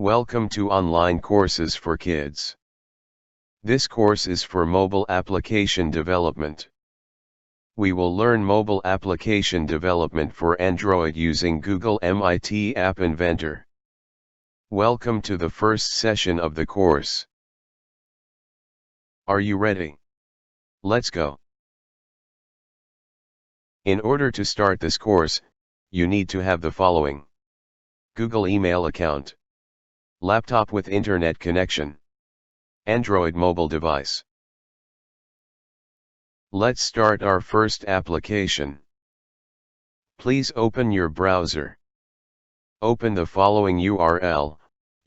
Welcome to Online Courses for Kids. This course is for mobile application development. We will learn mobile application development for Android using Google MIT App Inventor. Welcome to the first session of the course. Are you ready? Let's go. In order to start this course, you need to have the following: Google email account, laptop with internet connection, Android mobile device. Let's start our first application. Please open your browser. Open the following URL,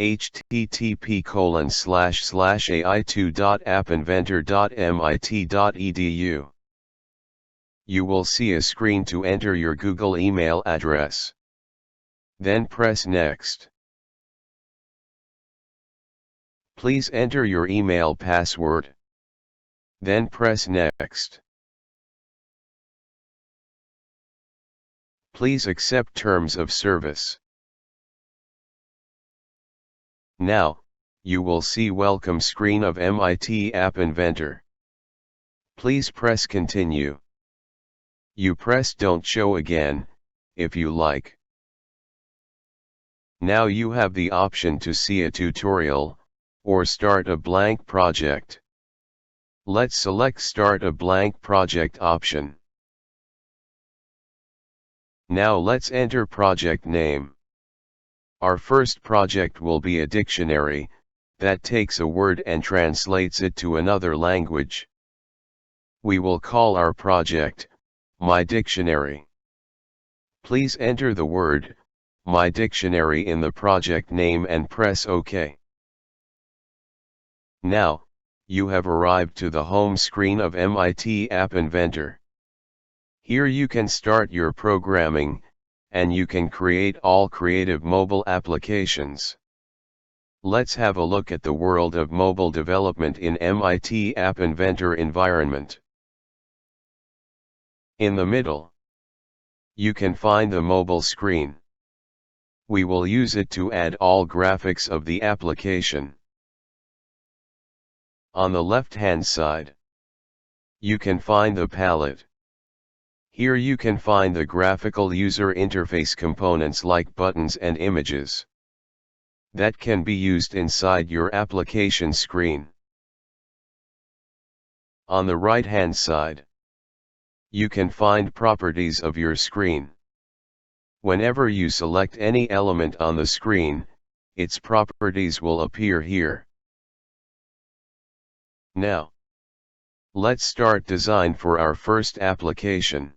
http://ai2.appinventor.mit.edu. You will see a screen to enter your Google email address. Then press Next. Please enter your email password. Then press Next. Please accept terms of service. Now, you will see welcome screen of MIT App Inventor. Please press Continue. You press Don't Show Again, if you like. Now you have the option to see a tutorial, or start a blank project. Let's select Start a blank project option. Now let's enter project name. Our first project will be a dictionary, that takes a word and translates it to another language. We will call our project, My Dictionary. Please enter the word, My Dictionary in the project name and press OK. Now, you have arrived to the home screen of MIT App Inventor. Here you can start your programming, and you can create all creative mobile applications. Let's have a look at the world of mobile development in MIT App Inventor environment. In the middle, you can find the mobile screen. We will use it to add all graphics of the application. On the left-hand side, you can find the palette. Here you can find the graphical user interface components like buttons and images that can be used inside your application screen. On the right-hand side, you can find properties of your screen. Whenever you select any element on the screen, its properties will appear here. Now, let's start design for our first application.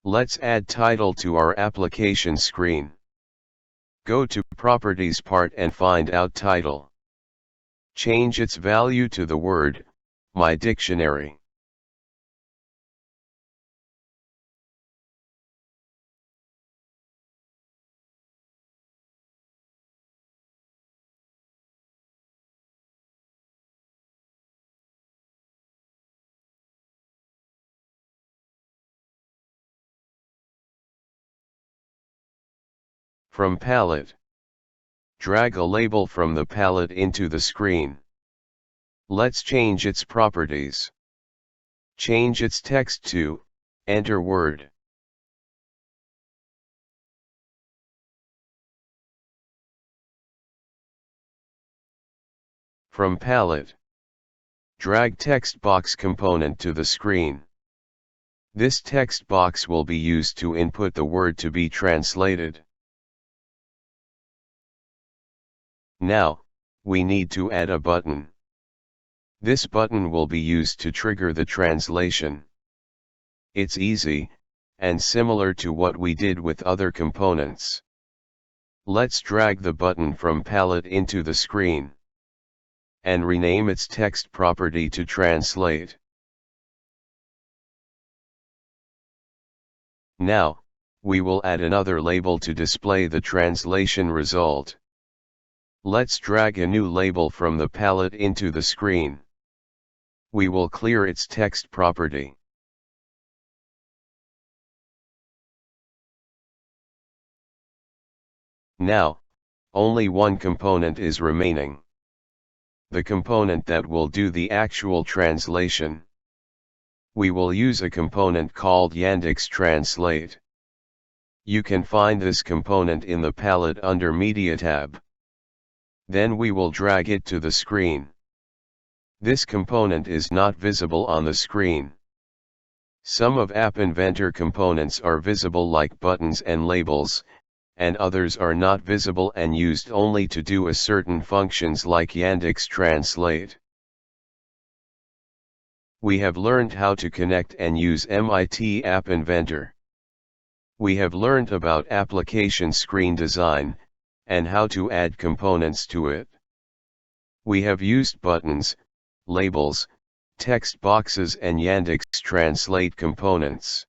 Let's add title to our application screen. Go to Properties part and find out title. Change its value to the word, My Dictionary. From palette, drag a label from the palette into the screen. Let's change its properties. Change its text to, Enter word. From palette, drag text box component to the screen. This text box will be used to input the word to be translated. Now, we need to add a button. This button will be used to trigger the translation. It's easy, and similar to what we did with other components. Let's drag the button from palette into the screen, and rename its text property to Translate. Now, we will add another label to display the translation result. Let's drag a new label from the palette into the screen. We will clear its text property. Now, only one component is remaining. The component that will do the actual translation. We will use a component called Yandex Translate. You can find this component in the palette under Media tab. Then we will drag it to the screen. This component is not visible on the screen. Some of App Inventor components are visible like buttons and labels, and others are not visible and used only to do a certain functions like Yandex Translate. We have learned how to connect and use MIT App Inventor. We have learned about application screen design, and how to add components to it. We have used buttons, labels, text boxes and Yandex Translate components.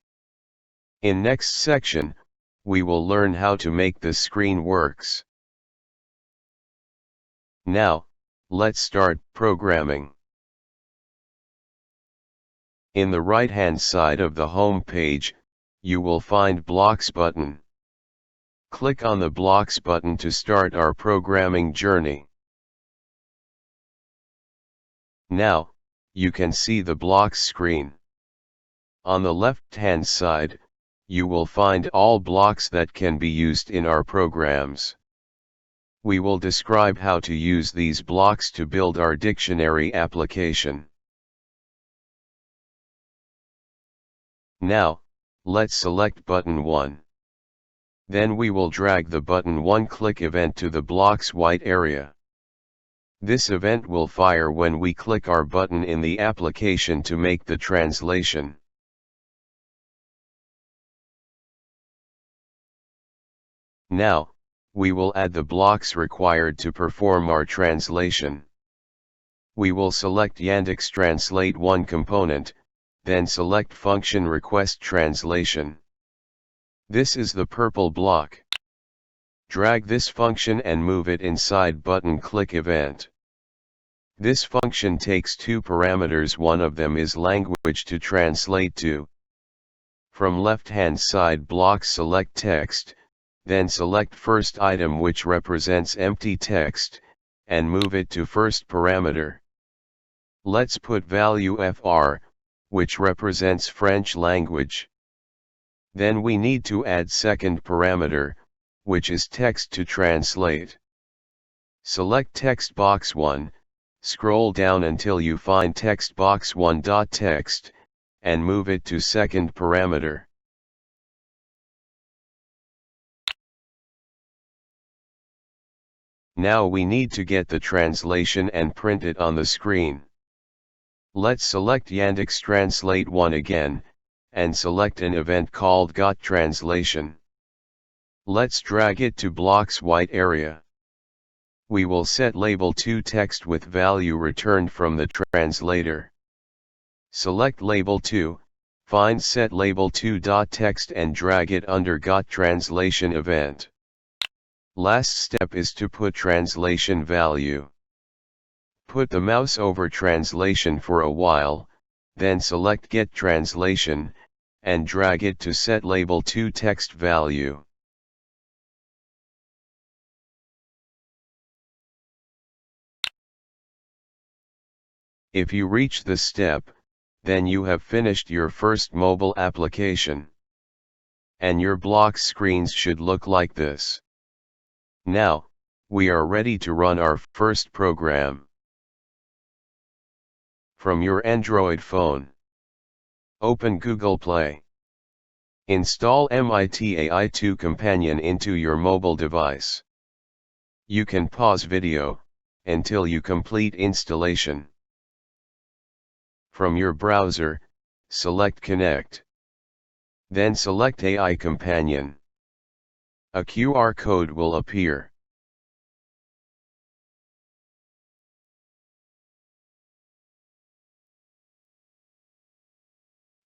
In next section, we will learn how to make the screen works. Now, let's start programming. In the right-hand side of the home page, you will find Blocks button. Click on the Blocks button to start our programming journey. Now, you can see the Blocks screen. On the left-hand side, you will find all blocks that can be used in our programs. We will describe how to use these blocks to build our dictionary application. Now, let's select button 1. Then we will drag the button 1 click event to the block's white area. This event will fire when we click our button in the application to make the translation. Now, we will add the blocks required to perform our translation. We will select Yandex Translate 1 component, then select Function Request Translation. This is the purple block. Drag this function and move it inside button click event. This function takes two parameters, one of them is language to translate to. From left-hand side block select text, then select first item which represents empty text, and move it to first parameter. Let's put value FR, which represents French language. Then we need to add second parameter, which is text to translate. Select text box 1, scroll down until you find text box 1.text, and move it to second parameter. Now we need to get the translation and print it on the screen. Let's select Yandex Translate 1 again, and select an event called Got Translation. Let's drag it to block's white area. We will set label to text with value returned from the translator. Select label 2, find set label 2.text and drag it under Got Translation event. Last step is to put translation value. Put the mouse over translation for a while, then select Get Translation, and drag it to set label to text value. If you reach this step, then you have finished your first mobile application. And your block screens should look like this. Now, we are ready to run our first program. From your Android phone, open Google Play. Install MIT AI2 Companion into your mobile device. You can pause video until you complete installation. From your browser, select Connect. Then select AI Companion. A QR code will appear.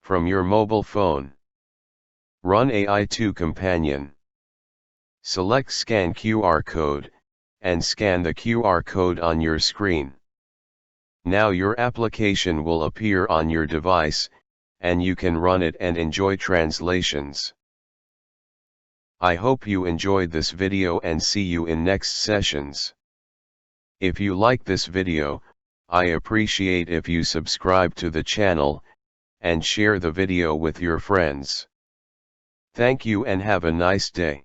From your mobile phone, run AI2 Companion. Select Scan QR code, and scan the QR code on your screen. Now your application will appear on your device, and you can run it and enjoy translations. I hope you enjoyed this video and see you in next sessions. If you like this video, I appreciate if you subscribe to the channel, and share the video with your friends. Thank you and have a nice day.